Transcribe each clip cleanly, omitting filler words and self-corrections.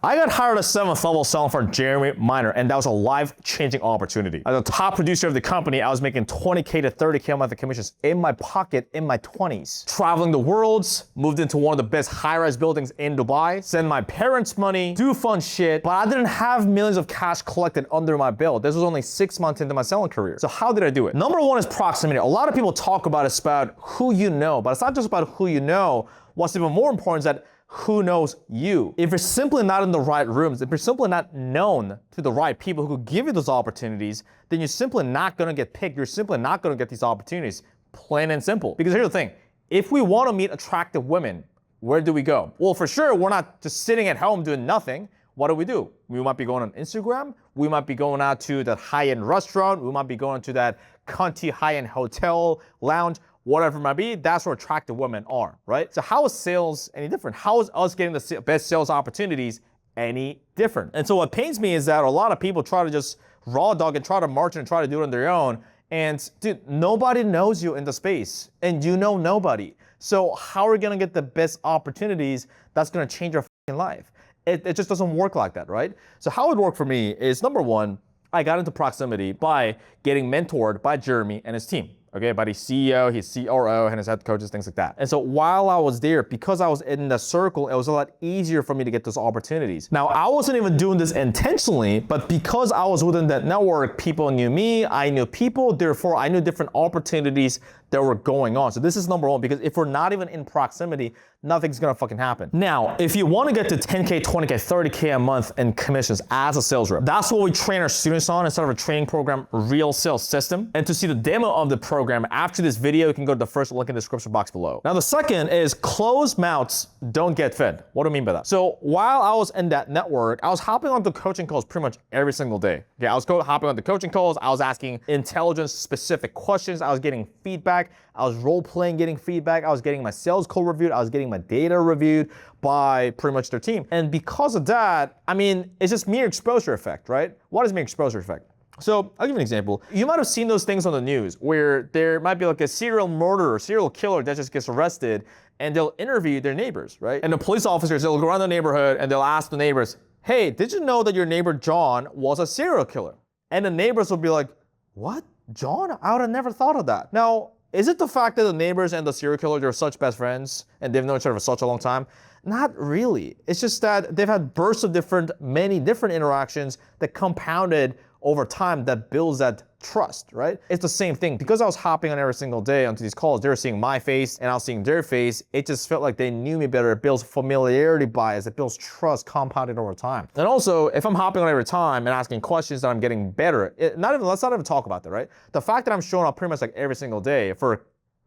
I got hired at 7th level selling for Jeremy Minor, and that was a life-changing opportunity. As a top producer of the company, I was making 20K to 30K a month in commissions in my pocket in my 20s. Traveling the world, moved into one of the best high-rise buildings in Dubai, send my parents money, do fun shit, but I didn't have millions of cash collected under my belt. This was only 6 months into my selling career. So how did I do it? Number one is proximity. A lot of people talk about it's about who you know, but it's not just about who you know. What's even more important is that who knows you. If you're simply not in the right rooms, if you're simply not known to the right people who could give you those opportunities, then you're simply not gonna get picked. You're simply not gonna get these opportunities, plain and simple. Because here's the thing, if we wanna meet attractive women, where do we go? Well, for sure, we're not just sitting at home doing nothing. What do? We might be going on Instagram. We might be going out to that high-end restaurant. We might be going to that cunty high-end hotel, lounge, whatever it might be. That's where attractive women are, right? So how is sales any different? How is us getting the best sales opportunities any different? And so what pains me is that a lot of people try to just raw dog and try to march and try to do it on their own. And dude, nobody knows you in the space and you know nobody. So how are we gonna get the best opportunities that's gonna change your fucking life? It just doesn't work like that, right? So how it worked for me is, number one, I got into proximity by getting mentored by Jeremy and his team. Okay, by the CEO, his CRO, and his head coaches, things like that. And so while I was there, because I was in the circle, it was a lot easier for me to get those opportunities. Now, I wasn't even doing this intentionally, but because I was within that network, people knew me, I knew people, therefore I knew different opportunities that were going on. So this is number one, because if we're not even in proximity, nothing's gonna fucking happen. Now, if you wanna get to 10K, 20K, 30K a month in commissions as a sales rep, that's what we train our students on instead of a training program, Real Sales System. And to see the demo of the program after this video, you can go to the first link in the description box below. Now, the second is closed mouths don't get fed. What do I mean by that? So while I was in that network, I was hopping onto coaching calls pretty much every single day. Okay, I was hopping on the coaching calls, I was asking intelligence specific questions, I was getting feedback, I was role-playing, getting feedback, I was getting my sales call reviewed, I was getting my data reviewed by pretty much their team. And because of that, I mean, it's just mere exposure effect, right? What is mere exposure effect? So I'll give you an example. You might have seen those things on the news where there might be like a serial murderer, serial killer that just gets arrested and they'll interview their neighbors, right? And the police officers, they'll go around the neighborhood and they'll ask the neighbors, hey, did you know that your neighbor John was a serial killer? And the neighbors will be like, what? John? I would have never thought of that. Now, is it the fact that the neighbors and the serial killer, they're such best friends and they've known each other for such a long time? Not really. It's just that they've had bursts of many different interactions that compounded over time that builds that trust, right? It's the same thing. Because I was hopping on every single day onto these calls, they were seeing my face and I was seeing their face. It just felt like they knew me better. It builds familiarity bias. It builds trust compounded over time. And also, if I'm hopping on every time and asking questions that I'm getting better, let's not even talk about that, right? The fact that I'm showing up pretty much like every single day for a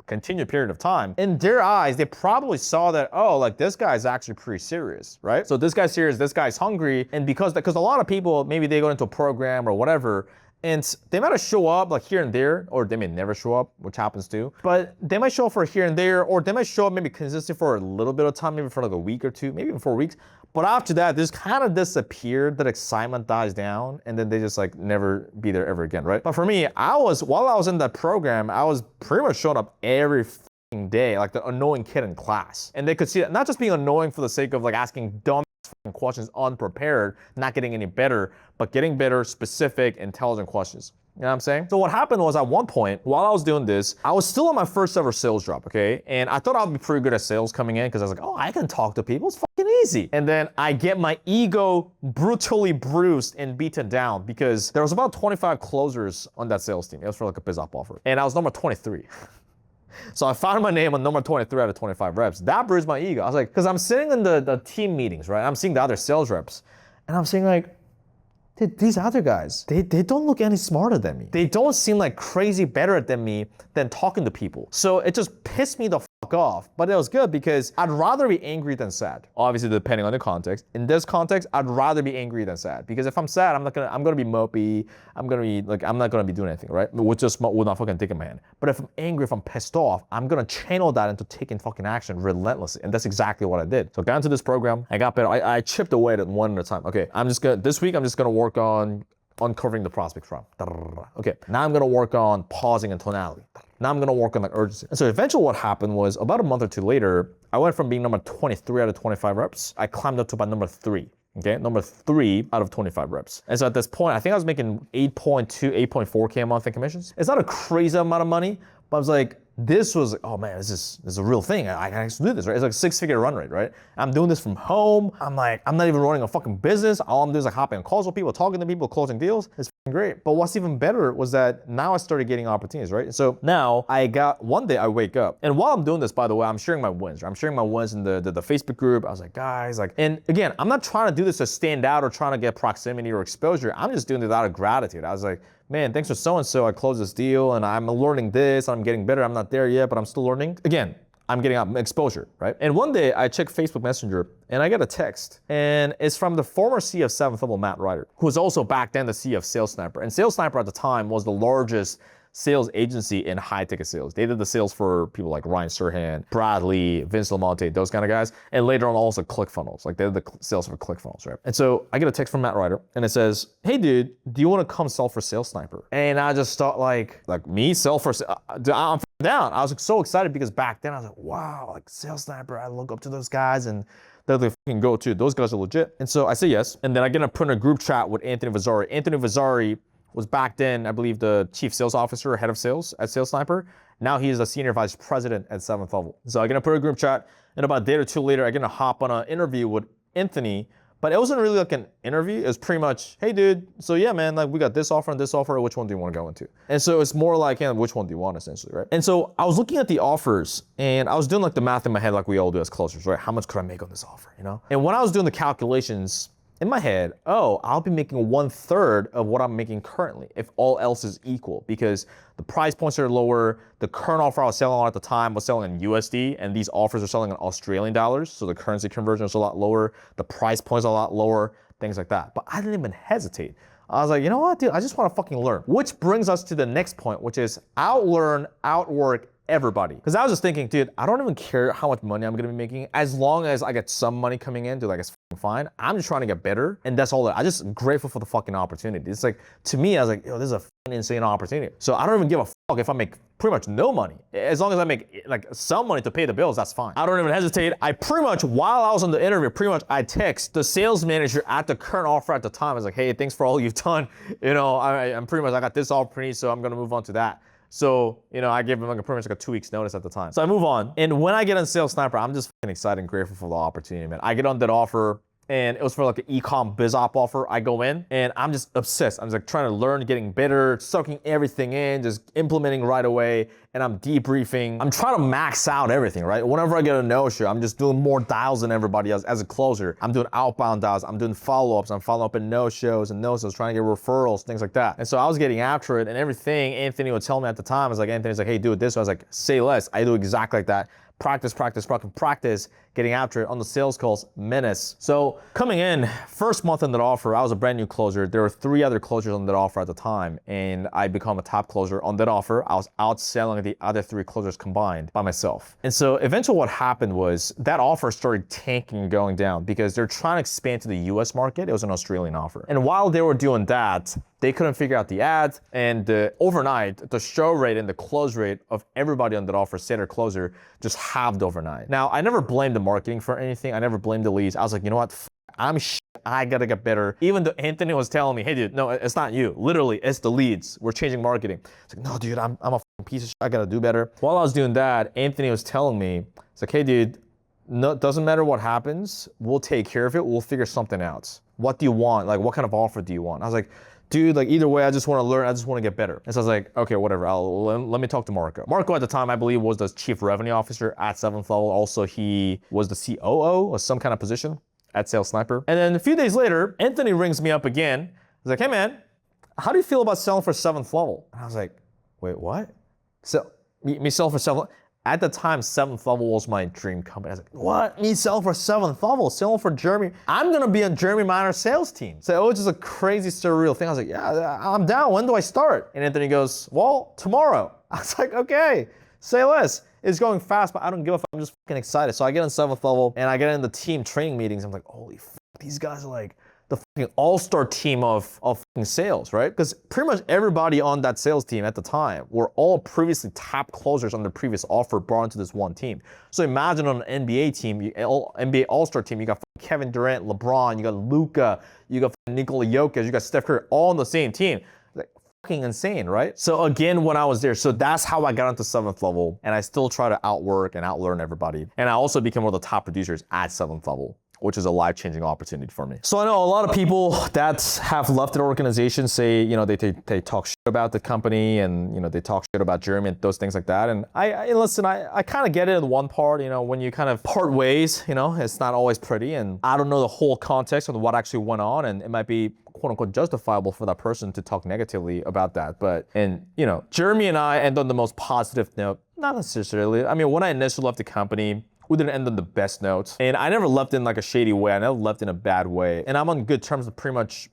continued period of time, in their eyes, they probably saw that, oh, like this guy's actually pretty serious, right? So this guy's serious, this guy's hungry. And because a lot of people, maybe they go into a program or whatever, and they might show up like here and there, or they may never show up, which happens too. But they might show up for here and there, or they might show up maybe consistent for a little bit of time, maybe for like a week or two, maybe even 4 weeks. But after that, this kind of disappeared, that excitement dies down, and then they just like never be there ever again, right? But for me, while I was in that program, I was pretty much showing up every day, like the annoying kid in class. And they could see that, not just being annoying for the sake of like asking dumb questions unprepared, not getting any better, but getting better, specific, intelligent questions. You know what I'm saying? So what happened was at one point, while I was doing this, I was still on my first ever sales job, okay? And I thought I'd be pretty good at sales coming in because I was like, oh, I can talk to people, it's fucking easy. And then I get my ego brutally bruised and beaten down because there was about 25 closers on that sales team. It was for like a biz op offer. And I was number 23. So I found my name on number 23 out of 25 reps. That bruised my ego. I was like, because I'm sitting in the team meetings, right? I'm seeing the other sales reps. And I'm seeing like, dude, these other guys, they don't look any smarter than me. They don't seem like crazy better than me than talking to people. So it just pissed me the fuck off. But it was good because I'd rather be angry than sad. Obviously, depending on the context. In this context, I'd rather be angry than sad. Because if I'm sad, I'm gonna be mopey. I'm not gonna be doing anything, right? With not fucking taking my hand. But if I'm angry, if I'm pissed off, I'm gonna channel that into taking fucking action relentlessly. And that's exactly what I did. So I got into this program, I got better. I chipped away at it one at a time. Okay, this week I'm just gonna work on uncovering the prospect from. Okay, now I'm gonna work on pausing and tonality. Now I'm gonna work on like urgency. And so eventually what happened was about a month or two later, I went from being number 23 out of 25 reps, I climbed up to about number 3. Okay, number 3 out of 25 reps. And so at this point, I think I was making 8.2, 8.4K a month in commissions. It's not a crazy amount of money, but I was like, this was, oh man, this is a real thing. I can actually do this, right? It's like a 6-figure run rate, right? I'm doing this from home. I'm like, I'm not even running a fucking business. All I'm doing is like hopping on calls with people, talking to people, closing deals. It's great. But what's even better was that now I started getting opportunities, right? So now one day I wake up, and while I'm doing this, by the way, I'm sharing my wins. I'm sharing my wins in the Facebook group. I was like, guys, like, and again, I'm not trying to do this to stand out or trying to get proximity or exposure. I'm just doing it out of gratitude. I was like, man, thanks for so-and-so. I closed this deal and I'm learning this. I'm getting better. I'm not there yet, but I'm still learning. Again, I'm getting exposure, right? And one day I check Facebook Messenger and I get a text, and it's from the former CEO of 7th Level, Matt Ryder, who was also back then the CEO of Sales Sniper. And Sales Sniper at the time was the largest sales agency in high ticket sales. They did the sales for people like Ryan Serhant, Bradley, Vince Lamonte, those kind of guys. And later on also ClickFunnels, like they did the sales for ClickFunnels, right? And so I get a text from Matt Ryder and it says, hey dude, do you want to come sell for Sales Sniper? And I just thought like me sell for, I'm down. I was like, so excited because back then I was like, wow, like Sales Sniper, I look up to those guys and they're the fucking go-to. Those guys are legit. And so I say yes. And then I get a put in a group chat with Anthony Vazzari. Anthony Vazzari was back then, I believe, the chief sales officer or head of sales at Sales Sniper. Now he is a senior vice president at 7th Level. So I get to put a group chat, and about a day or two later, I get to hop on an interview with Anthony. But it wasn't really like an interview. It was pretty much, hey dude, so yeah man, like we got this offer and this offer, which one do you want to go into? And so it's more like, yeah, which one do you want essentially, right? And so I was looking at the offers and I was doing like the math in my head like we all do as closers, right? How much could I make on this offer, you know? And when I was doing the calculations, in my head, oh, I'll be making 1/3 of what I'm making currently if all else is equal, because the price points are lower. The current offer I was selling on at the time was selling in USD, and these offers are selling in Australian dollars, so the currency conversion is a lot lower. The price points are a lot lower, things like that. But I didn't even hesitate. I was like, you know what, dude, I just want to fucking learn. Which brings us to the next point, which is outlearn, outwork everybody. Because I was just thinking, dude, I don't even care how much money I'm gonna be making. As long as I get some money coming in, dude, like it's fine. I'm just trying to get better, and that's all. I'm just grateful for the fucking opportunity. It's like, to me, I was like, yo, this is a fucking insane opportunity. So I don't even give a fuck if I make pretty much no money. As long as I make like some money to pay the bills, that's fine. I don't even hesitate. I pretty much, while I was on the interview, I text the sales manager at the current offer at the time. I was like, hey, thanks for all you've done. You know, I'm pretty much, I got this opportunity, so I'm gonna move on to that. So, you know, I gave him like pretty much like a 2 weeks notice at the time. So I move on. And when I get on Sales Sniper, I'm just fucking excited and grateful for the opportunity, man. I get on that offer, and it was for like an e-com biz op offer. I go in and I'm just obsessed. I'm just like trying to learn, getting better, sucking everything in, just implementing right away. And I'm debriefing. I'm trying to max out everything, right? Whenever I get a no-show, I'm just doing more dials than everybody else as a closer. I'm doing outbound dials. I'm doing follow-ups. I'm following up in no-shows and no-shows, trying to get referrals, things like that. And so I was getting after it, and everything Anthony would tell me at the time was like, Anthony's like, hey, do it this way. I was like, say less. I do exactly like that. Practice, getting after it on the sales calls, menace. So coming in, first month in that offer, I was a brand new closer. There were 3 other closers on that offer at the time, and I become a top closer on that offer. I was outselling the other 3 closers combined by myself. And so eventually what happened was that offer started tanking and going down because they're trying to expand to the US market. It was an Australian offer. And while they were doing that, they couldn't figure out the ads, and overnight, the show rate and the close rate of everybody on that offer, set or closer, just halved overnight. Now, I never blamed the marketing for anything. I never blamed the leads. I was like, you know what? I'm I gotta get better. Even though Anthony was telling me, hey dude, no, it's not you. Literally, it's the leads. We're changing marketing. It's like, no dude, I'm a piece of shit. I gotta do better. While I was doing that, Anthony was telling me, it's like, hey dude, no, it doesn't matter what happens. We'll take care of it. We'll figure something out. What do you want? Like, what kind of offer do you want? I was like, dude, like either way, I just want to learn. I just want to get better. And so I was like, okay, whatever. Let me talk to Marco. Marco at the time, I believe, was the chief revenue officer at 7th Level. Also, he was the COO or some kind of position at Sales Sniper. And then a few days later, Anthony rings me up again. He's like, hey man, how do you feel about selling for 7th Level? And I was like, wait, what? So me sell for 7th? At the time, 7th Level was my dream company. I was like, what? Me selling for 7th Level? Selling for Jeremy? I'm gonna be on Jeremy Miner's sales team. So it was just a crazy, surreal thing. I was like, yeah, I'm down. When do I start? And Anthony goes, well, tomorrow. I was like, okay, say less. It's going fast, but I don't give a fuck. I'm just fucking excited. So I get on 7th Level and I get in the team training meetings. I'm like, holy fuck, these guys are like the fucking all-star team of fucking sales, right? Because pretty much everybody on that sales team at the time were all previously top closers on their previous offer brought into this one team. So imagine on an NBA team, NBA all-star team, you got Kevin Durant, LeBron, you got Luka, you got Nikola Jokic, you got Steph Curry, all on the same team. Like fucking insane, right? So again, when I was there, so that's how I got into 7th level, and I still try to outwork and outlearn everybody. And I also became one of the top producers at 7th level, which is a life-changing opportunity for me. So I know a lot of people that have left their organization say, you know, they talk shit about the company, and, you know, they talk shit about Jeremy and those things like that. And I listen, I kind of get it in one part, you know, when you kind of part ways, you know, it's not always pretty, and I don't know the whole context of what actually went on, and it might be quote unquote justifiable for that person to talk negatively about that. But, and you know, Jeremy and I end on the most positive note, not necessarily. I mean, when I initially left the company, we didn't end on the best notes. And I never left in like a shady way. I never left in a bad way. And I'm on good terms with pretty much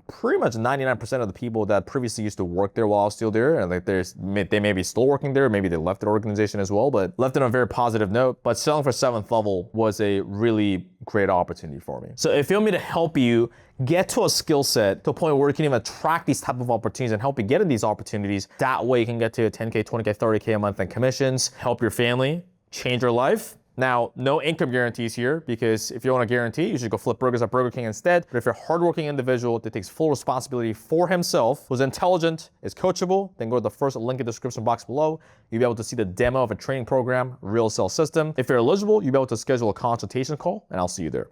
99% of the people that previously used to work there while I was still there. And like they may be still working there, maybe they left the organization as well, but left on a very positive note. But selling for 7th level was a really great opportunity for me. So if you want me to help you get to a skill set to a point where you can even attract these type of opportunities and help you get in these opportunities, that way you can get to 10K, 20K, 30K a month in commissions, help your family, change your life. Now, no income guarantees here, because if you want a guarantee, you should go flip burgers at Burger King instead. But if you're a hardworking individual that takes full responsibility for himself, who's intelligent, is coachable, then go to the first link in the description box below. You'll be able to see the demo of a training program, real sales system. If you're eligible, you'll be able to schedule a consultation call, and I'll see you there.